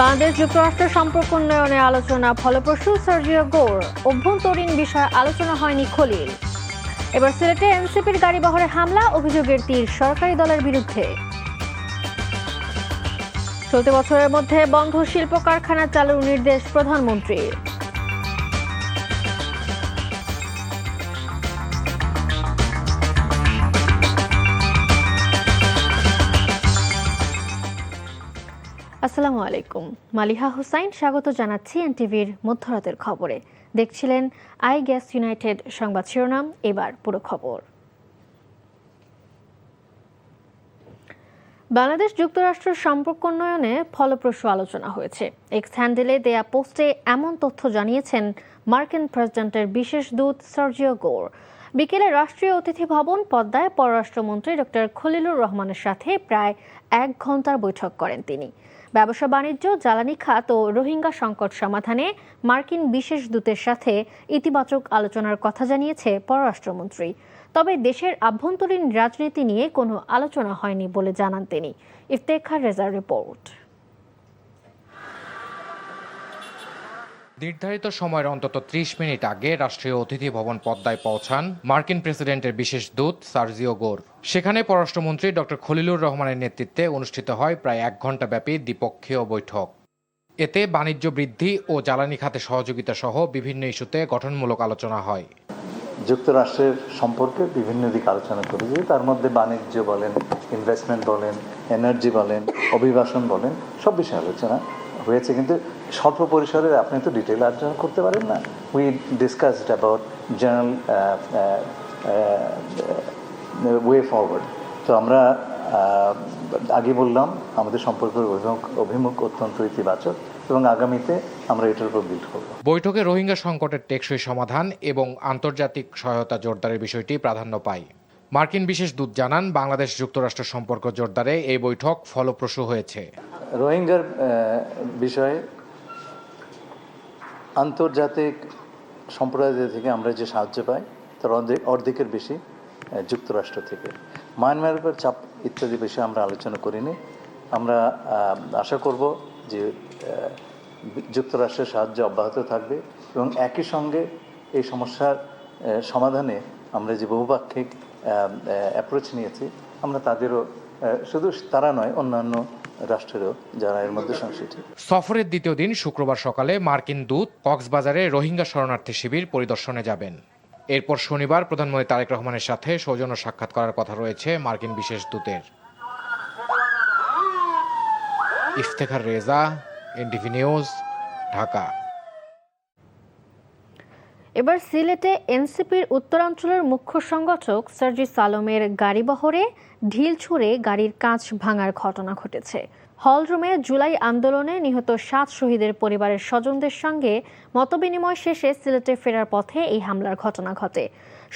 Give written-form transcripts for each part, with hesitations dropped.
বাংলাদেশ যুক্তরাষ্ট্র সম্পর্ক উন্নয়নে আলোচনা ফলপ্রসূ। সার্জিও গোর অভ্যন্তরীণ বিষয়ে আলোচনা হয়নি খলিল। এবার সিলেটে এনসিপির গাড়িবহরে হামলা, অভিযোগের তীর সরকারি দলের বিরুদ্ধে। চলতি বছরের মধ্যে বন্ধ শিল্প কারখানা চালুর নির্দেশ প্রধানমন্ত্রীর। আসসালামু আলাইকুম, মালিহা হুসাইন স্বাগত জানাচ্ছি এনটিভির মধ্যরাতের খবরে। দেখছিলেন আই গ্যাস ইউনাইটেড সংবাদ শিরোনাম, এবার পুরো খবর। বাংলাদেশ যুক্তরাষ্ট্র সম্পর্ক উন্নয়নে ফলপ্রসূ আলোচনা হয়েছে। এক্স হ্যান্ডেলে দেয়া পোস্টে এমন তথ্য জানিয়েছেন মার্কিন প্রেসিডেন্টের বিশেষ দূত সার্জিও গোর। বিকেলে রাষ্ট্রীয় অতিথি ভবন পদ্মায় পররাষ্ট্রমন্ত্রী ডক্টর খলিলুর রহমানের সাথে প্রায় 1 ঘণ্টার বৈঠক করেন তিনি। ব্যবসা বাণিজ্য, জ্বালানি খাত ও রোহিঙ্গা সংকট সমাধানে মার্কিন বিশেষ দূতের সাথে ইতিবাচক আলোচনার কথা জানিয়েছে পররাষ্ট্রমন্ত্রী। তবে দেশের আভ্যন্তরীণ রাজনীতি নিয়ে কোনো আলোচনা হয়নি বলে জানান তিনি। ইফতেখার রেজার রিপোর্ট। নির্ধারিত সময়ের অন্তত 30 মিনিট আগে রাষ্ট্রীয় অতিথি ভবন পদ্মায় পৌঁছান মার্কিন প্রেসিডেন্টের বিশেষ দূত সার্জিও গোর। সেখানে পররাষ্ট্রমন্ত্রী ডক্টর খলিলুর রহমানের নেতৃত্বে অনুষ্ঠিত হয় প্রায় 1 ঘণ্টা ব্যাপী দ্বিপক্ষীয় বৈঠক। এতে বাণিজ্য বৃদ্ধি ও জ্বালানি খাতে সহযোগিতা সহ বিভিন্ন ইস্যুতে গঠনমূলক আলোচনা হয়। যুক্তরাষ্ট্রের সম্পর্কে বিভিন্ন দিক আলোচনা করেছি, তার মধ্যে বাণিজ্য বলেন, ইনভেস্টমেন্ট বলেন, এনার্জি বলেন, অভিবাসন বলেন, সব বিষয়ে আলোচনা হয়েছে। কিন্তু স্বল্প পরিসরে আপনি তো ডিটেইল আলোচনা করতে পারেন না। We discussed about general way forward. তো আমরা আগে বললাম আমাদের সম্পর্কের অভিমুখ অত্যন্ত ইতিবাচক এবং আগামীতে আমরা এটার উপর বিল্ড করব। বৈঠকে রোহিঙ্গা সংকটের টেকসই সমাধান এবং আন্তর্জাতিক সহায়তা জোরদারের বিষয়টি প্রাধান্য পায়। মার্কিন বিশেষ দূত জানান, বাংলাদেশ যুক্তরাষ্ট্র সম্পর্ক জোরদারে এই বৈঠক ফলপ্রসূ হয়েছে। রোহিঙ্গার বিষয়ে আন্তর্জাতিক সম্প্রদায় থেকে আমরা যে সাহায্য পাই তার অর্ধেকের বেশি যুক্তরাষ্ট্র থেকে। মায়ানমারের উপর চাপ ইত্যাদি বিষয়ে আমরা আলোচনা করিনি। আমরা আশা করব যে যুক্তরাষ্ট্রের সাহায্য অব্যাহত থাকবে এবং একই সঙ্গে এই সমস্যার সমাধানে আমরা যে বহুপাক্ষিক অ্যাপ্রোচ নিয়েছি, আমরা তাদেরও শুধু তারা নয় অন্যান্য রাষ্ট্রেরও যারা এর মধ্যে সংশ্লিষ্ট। সফরের দ্বিতীয় দিন শুক্রবার সকালে মার্কিন দূত কক্সবাজারে রোহিঙ্গা শরণার্থী শিবির পরিদর্শনে যাবেন। এরপর শনিবার প্রধানমন্ত্রী তারেক রহমানের সাথে সৌজন্য সাক্ষাৎ করার কথা রয়েছে মার্কিন বিশেষ দূতের। Iftekhar Reza, NTV news, Dhaka. এবার সিলেটে এনসিপির উত্তরাঞ্চলের মুখ্য সংগঠক সার্জিস আলমের গাড়িবহরে ঢিল ছুঁড়ে গাড়ির কাঁচ ভাঙার ঘটনা ঘটেছে। হলরুমে জুলাই আন্দোলনে নিহত 7 শহীদের পরিবারের স্বজনদের সঙ্গে মতবিনিময় শেষে সিলেটে ফেরার পথে এই হামলার ঘটনা ঘটে।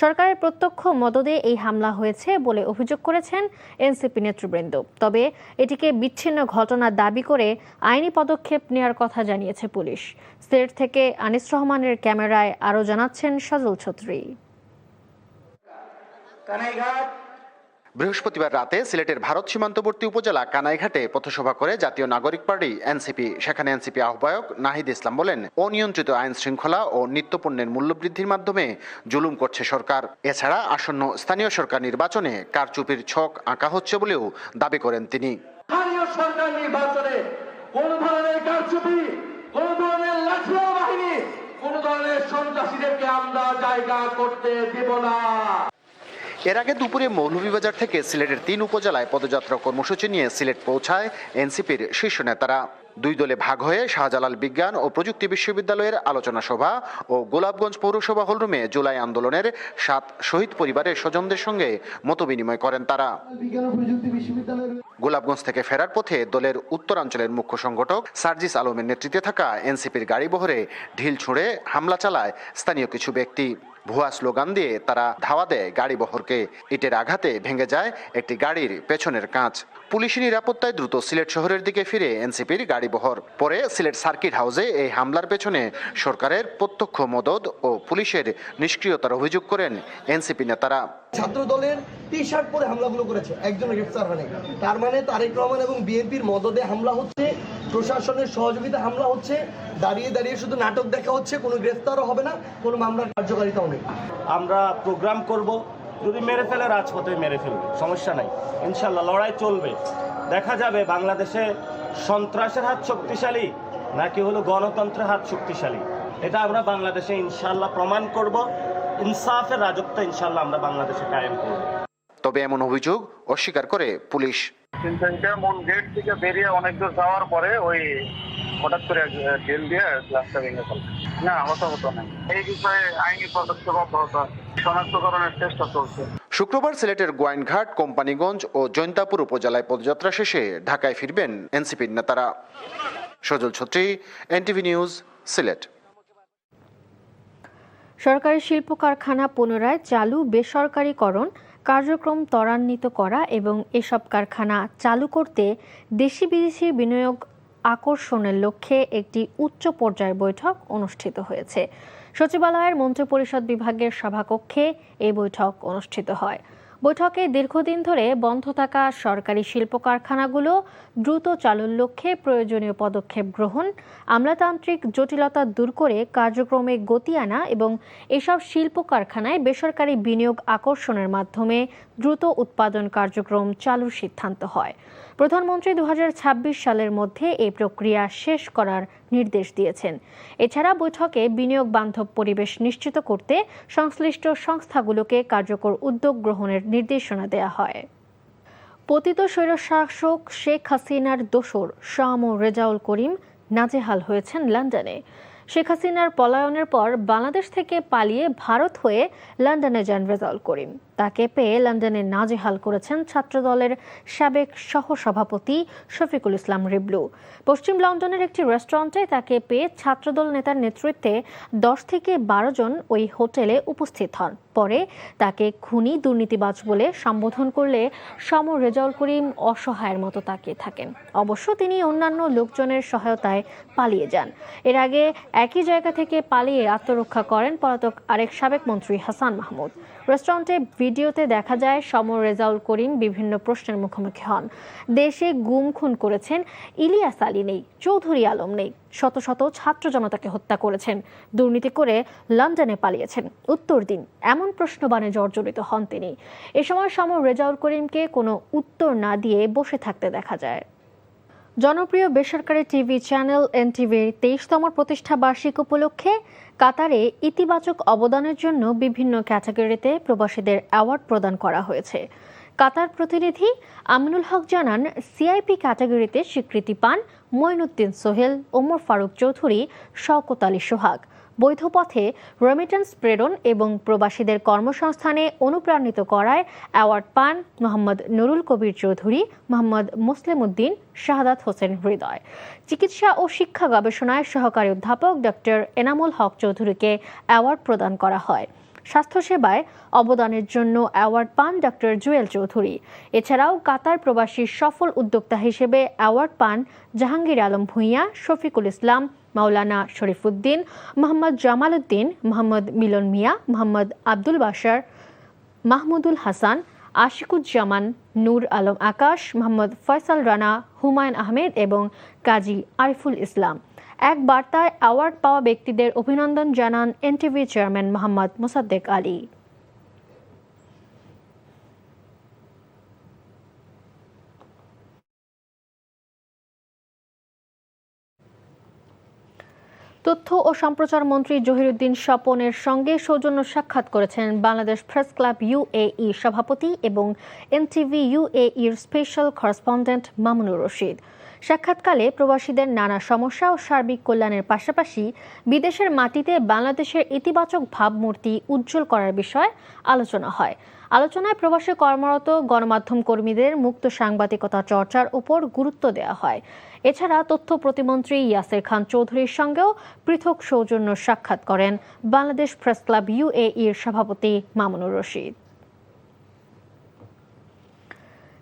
সরকারের প্রত্যক্ষ মদদে এই হামলা হয়েছে বলে অভিযোগ করেছেন এনসিপি নেতৃবৃন্দ। তবে এটিকে বিচ্ছিন্ন ঘটনা দাবি করে আইনি পদক্ষেপ নেওয়ার কথা জানিয়েছে পুলিশ। সিলেট থেকে আনিস রহমানের ক্যামেরায় আরও জানাচ্ছেন সজল ছত্রী। বৃহস্পতিবার রাতে সিলেটের ভারত সীমান্তবর্তী উপজেলা কানাইঘাটে পথসভা করে জাতীয় নাগরিক পার্টি এনসিপি। সেখানে এনসিপি আহ্বায়ক নাহিদ ইসলাম বলেন, অনিয়ন্ত্রিত আইন শৃঙ্খলা ও নিত্যপণ্যের মূল্যবৃদ্ধির মাধ্যমে জুলুম করছে সরকার। এছাড়া আসন্ন স্থানীয় সরকার নির্বাচনে কারচুপির ছক আঁকা হচ্ছে বলেও দাবি করেন তিনি। স্থানীয় সরকার নির্বাচনে কোন ধরনের কারচুপি, কোন ধরনের লাঠিয়াল বাহিনী, কোন ধরনের সন্ত্রাসীদেরকে আমরা জায়গা করতে দেব না। এর আগে দুপুরে মৌলভীবাজার থেকে সিলেটের 3 উপজেলায় পদযাত্রা কর্মসূচি নিয়ে সিলেট পৌঁছায় এনসিপির শীর্ষ নেতারা। 2 দলে ভাগ হয়ে শাহজালাল বিজ্ঞান ও প্রযুক্তি বিশ্ববিদ্যালয়ের আলোচনা সভা ও গোলাপগঞ্জ পৌরসভা হলরুমে জুলাই আন্দোলনের 7 শহীদ পরিবারের স্বজনদের সঙ্গে মতবিনিময় করেন তারা। গোলাপগঞ্জ থেকে ফেরার পথে দলের উত্তরাঞ্চলের মুখ্য সংগঠক সার্জিস আলমের নেতৃত্বে থাকা এনসিপির গাড়িবহরে ঢিল ছুঁড়ে হামলা চালায় স্থানীয় কিছু ব্যক্তি। ভুয়া স্লোগান দিয়ে তারা ধাওয়া দেয় গাড়িবহরকে। ইটের আঘাতে ভেঙে যায় একটি গাড়ির পেছনের কাঁচ। পুলিশি নিরাপত্তায় দ্রুত সিলেট শহরের দিকে ফিরে এনসিপির গাড়িবহর। পরে সিলেট সার্কিট হাউসে এই হামলার পেছনে সরকারের প্রত্যক্ষ মদদ ও পুলিশের নিষ্ক্রিয়তার অভিযোগ করেন এনসিপি নেতারা। ছাত্র দলের টি শার্ট পরে হামলাগুলো করেছে, একজন গ্রেফতার হয়নি। তার মানে তারেক রহমান এবং বিএনপির মদদে হামলা হচ্ছে, প্রশাসনের সহযোগিতা হামলা হচ্ছে, দাঁড়িয়ে দাঁড়িয়ে শুধু নাটক দেখা হচ্ছে, কোনো গ্রেফতারও হবে না, কোনো মামলার কার্যকারিতাও নেই। আমরা প্রোগ্রাম করব, যদি মেরে ফেলে রাজপথে মেরে ফেলবে, সমস্যা নাই, ইনশাল্লাহ লড়াই চলবে। দেখা যাবে বাংলাদেশে সন্ত্রাসের হাত শক্তিশালী নাকি হলো গণতন্ত্রের হাত শক্তিশালী। এটা আমরা বাংলাদেশে ইনশাল্লাহ প্রমাণ করব। ইনসাফের রাজত্ব ইনশাল্লাহ আমরা বাংলাদেশে কায়েম করব। তবে এমন অভিযোগ অস্বীকার করে পুলিশ। মূল গেট থেকে বেরিয়ে অনেক দূর যাওয়ার পরে ওই হঠাৎ করে ঢিল দিয়ে গ্লাসটা ভেঙে ফেলে। না, হতো না। এই বিষয়ে আইনি পদক্ষেপ অব্যাহত শনাক্তকরণের চেষ্টা চলছে। শুক্রবার সিলেটের গোয়াইনঘাট, কোম্পানিগঞ্জ ও জৈন্তাপুর উপজেলায় পদযাত্রা শেষে ঢাকায় ফিরবেন এনসিপির নেতারা। সজল ছত্রী, এনটিভি নিউজ, সিলেট। সরকারি শিল্প কারখানা পুনরায় চালু, বেসরকারীকরণ কার্যক্রম ত্বরান্বিত করা এবং এসব কারখানা চালু করতে দেশি বিদেশি বিনিয়োগ আকর্ষণের লক্ষ্যে একটি উচ্চ পর্যায়ের বৈঠক অনুষ্ঠিত হয়েছে। সচিবালয়ের মন্ত্রিপরিষদ বিভাগের সভাকক্ষে এই বৈঠক অনুষ্ঠিত হয়। বৈঠকে দীর্ঘদিন ধরে বন্ধ থাকা সরকারি শিল্প কারখানাগুলো দ্রুত চালুর লক্ষ্যে প্রয়োজনীয় পদক্ষেপ গ্রহণ, আমলাতান্ত্রিক জটিলতা দূর করে কার্যক্রমে গতি আনা এবং এসব শিল্প কারখানায় বেসরকারি বিনিয়োগ আকর্ষণের মাধ্যমে দ্রুত উৎপাদন কার্যক্রম চালুর সিদ্ধান্ত হয়। প্রধানমন্ত্রী 2026 সালের মধ্যে এই প্রক্রিয়া শেষ করার নির্দেশ দিয়েছেন। এছাড়া বৈঠকে বিনিয়োগ বান্ধব পরিবেশ নিশ্চিত করতে সংশ্লিষ্ট সংস্থাগুলোকে কার্যকর উদ্যোগ গ্রহণের নির্দেশনা দেওয়া হয়। পতিত স্বৈরশাসক শেখ হাসিনার দোসর শাহ রেজাউল করিম নাজেহাল হয়েছেন লন্ডনে। শেখ হাসিনার পলায়নের পর বাংলাদেশ থেকে পালিয়ে ভারত হয়ে লন্ডনে যান রেজাউল করিম। তাকে পেয়ে লন্ডনে নাজেহাল করেছেন ছাত্রদলের সাবেক সহসভাপতি শফিকুল ইসলাম রিবলু। পশ্চিম লন্ডনের একটি রেস্টুরেন্টে তাকে পেয়ে ছাত্রদল নেতার নেতৃত্বে 10 থেকে 12 জন ওই হোটেলে উপস্থিত হন। পরে তাকে খুনি, দুর্নীতিবাজ বলে সম্বোধন করলে রেজাউল করিম অসহায়ের মতো তাকিয়ে থাকেন। অবশ্য তিনি অন্যান্য লোকজনের সহায়তায় পালিয়ে যান। এর আগে একই জায়গা থেকে পালিয়ে আত্মরক্ষা করেন পলাতক আরেক সাবেক মন্ত্রী হাসান মাহমুদ। রেস্টুরেন্টে ভিডিওতে দেখা যায় রেজাউল করিম বিভিন্ন প্রশ্নের মুখোমুখি হন। দেশে গুম খুন করেছেন, ইলিয়াস আলী নেই, চৌধুরী আলম নেই, শত শত ছাত্র জনতাকে হত্যা করেছেন, দুর্নীতি করে লন্ডনে পালিয়েছেন, উত্তর দিন, এমন প্রশ্নবাণে জর্জরিত হন তিনি। এ সময় রেজাউল করিমকে কোনো উত্তর না দিয়ে বসে থাকতে দেখা যায়। জনপ্রিয় বেসরকারি টিভি চ্যানেল এনটিভির 23তম প্রতিষ্ঠা বার্ষিক উপলক্ষে কাতারে ইতিবাচক অবদানের জন্য বিভিন্ন ক্যাটাগরিতে প্রবাসীদের অ্যাওয়ার্ড প্রদান করা হয়েছে। কাতার প্রতিনিধি আমিনুল হক জানান, সিআইপি ক্যাটাগরিতে স্বীকৃতি পান মঈনুদ্দিন সোহেল, ওমর ফারুক চৌধুরী, শওকত আলী সোহাগ। বৈধ পথে রেমিটেন্স প্রেরণ এবং প্রবাসীদের কর্মসংস্থানে অনুপ্রাণিত করায় অ্যাওয়ার্ড পান মোহাম্মদ নুরুল কবির চৌধুরী, মোহাম্মদ মুসলিম উদ্দিন, শাহাদাত হোসেন হৃদয়। চিকিৎসা ও শিক্ষা গবেষণায় সহকারী অধ্যাপক ডক্টর এনামুল হক চৌধুরীকে অ্যাওয়ার্ড প্রদান করা হয়। স্বাস্থ্যসেবায় অবদানের জন্য অ্যাওয়ার্ড পান ডক্টর জুয়েল চৌধুরী। এছাড়াও কাতার প্রবাসীর সফল উদ্যোক্তা হিসেবে অ্যাওয়ার্ড পান জাহাঙ্গীর আলম ভূঁইয়া, শফিকুল ইসলাম, মাওলানা শরীফুদ্দিন, মোহাম্মদ জামাল উদ্দিন, মোহাম্মদ মিলন মিয়া, মোহাম্মদ আব্দুল বাশার, মাহমুদুল হাসান, আশিকুজ্জামান, নূর আলম আকাশ, মোহাম্মদ ফয়সাল রানা, হুমায়ুন আহমেদ এবং কাজী আরিফুল ইসলাম। এক বার্তায় অ্যাওয়ার্ড পাওয়া ব্যক্তিদের অভিনন্দন জানান এনটিভি চেয়ারম্যান মোহাম্মদ মোসাদ্দেক আলী। তথ্য ও সম্প্রচার মন্ত্রী জহিরুদ্দিন স্বপনের সঙ্গে সৌজন্য সাক্ষাৎ করেছেন বাংলাদেশ প্রেস ক্লাব ইউএই সভাপতি এবং এনটিভি ইউএইর স্পেশাল করেসপন্ডেন্ট মামুনুর রশিদ। সাক্ষাৎকালে প্রবাসীদের নানা সমস্যা ও সার্বিক কল্যাণের পাশাপাশি বিদেশের মাটিতে বাংলাদেশের ইতিবাচক ভাবমূর্তি উজ্জ্বল করার বিষয়ে আলোচনা হয়। আলোচনায় প্রবাসে কর্মরত গণমাধ্যম কর্মীদের মুক্ত সাংবাদিকতা চর্চার উপর গুরুত্ব দেওয়া হয়। এছাড়া তথ্য প্রতিমন্ত্রী ইয়াসির খান চৌধুরীর সঙ্গেও পৃথক সৌজন্য সাক্ষাৎ করেন বাংলাদেশ প্রেস ক্লাব ইউএইর সভাপতি মামুনুর রশিদ।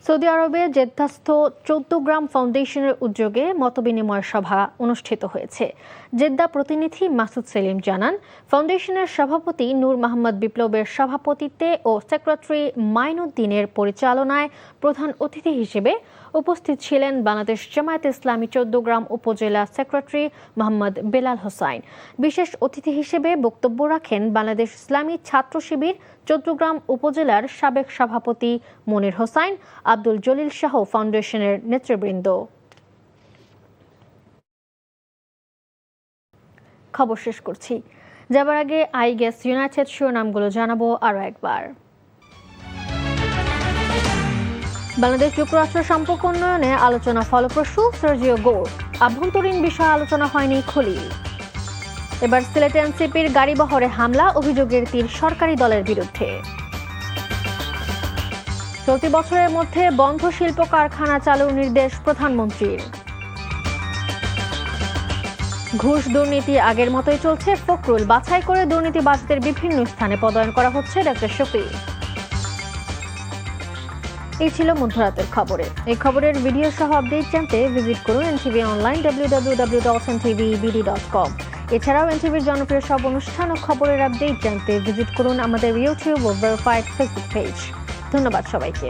সৌদি আরবে জেদ্দাস্থ 14 গ্রাম ফাউন্ডেশনের উদ্যোগে মতবিনিময় সভা অনুষ্ঠিত হয়েছে। জেদ্দা প্রতিনিধি মাসুদ সেলিম জানান, ফাউন্ডেশনের সভাপতি নূর মোহাম্মদ বিপ্লবের সভাপতিত্বে ও সেক্রেটারি মাইনুদ্দিনের পরিচালনায় প্রধান অতিথি হিসেবে উপস্থিত ছিলেন বাংলাদেশ জামায়াতে ইসলামী 14 গ্রাম উপজেলা সেক্রেটারি মোহাম্মদ বেলাল হোসাইন। বিশেষ অতিথি হিসেবে বক্তব্য রাখেন বাংলাদেশ ইসলামী ছাত্র শিবির 14 গ্রাম উপজেলার সাবেক সভাপতি মনির হোসাইন, আব্দুল জলিল সহ ফাউন্ডেশনের নেতৃবৃন্দ। খবর শেষ করছি, যাবার আগে আইগেস ইউনাইটেড শিরোনামগুলো জানাবো আরও একবার। বাংলাদেশ যুক্তরাষ্ট্র সম্পর্ক উন্নয়নে আলোচনা ফলপ্রসূ, সার্জিও গোর। আভ্যন্তরীণ বিষয়ে আলোচনা হয়নি খলিল। এবার সিলেটে এনসিপির গাড়িবহরে হামলা, অভিযোগের তীর সরকারি দলের বিরুদ্ধে। চলতি বছরের মধ্যে বন্ধ শিল্প কারখানা চালুর নির্দেশ প্রধানমন্ত্রীর। ঘুষ দুর্নীতি আগের মতোই চলছে, ফখরুল। বাছাই করে দুর্নীতিবাজদের বিভিন্ন স্থানে পদায়ন করা হচ্ছে, ডক্টর শফি। এই ছিল মধ্যরাতের খবরে। এই খবরের ভিডিও সহ আপডেট জানতে ভিজিট করুন এনটিভি অনলাইন www.ntvbd.com। এছাড়াও এনটিভির জনপ্রিয় সব অনুষ্ঠান ও খবরের আপডেট জানতে ভিজিট করুন আমাদের ইউটিউব ও ভেরিফাইড ফেসবুক পেজ। ধন্যবাদ সবাইকে।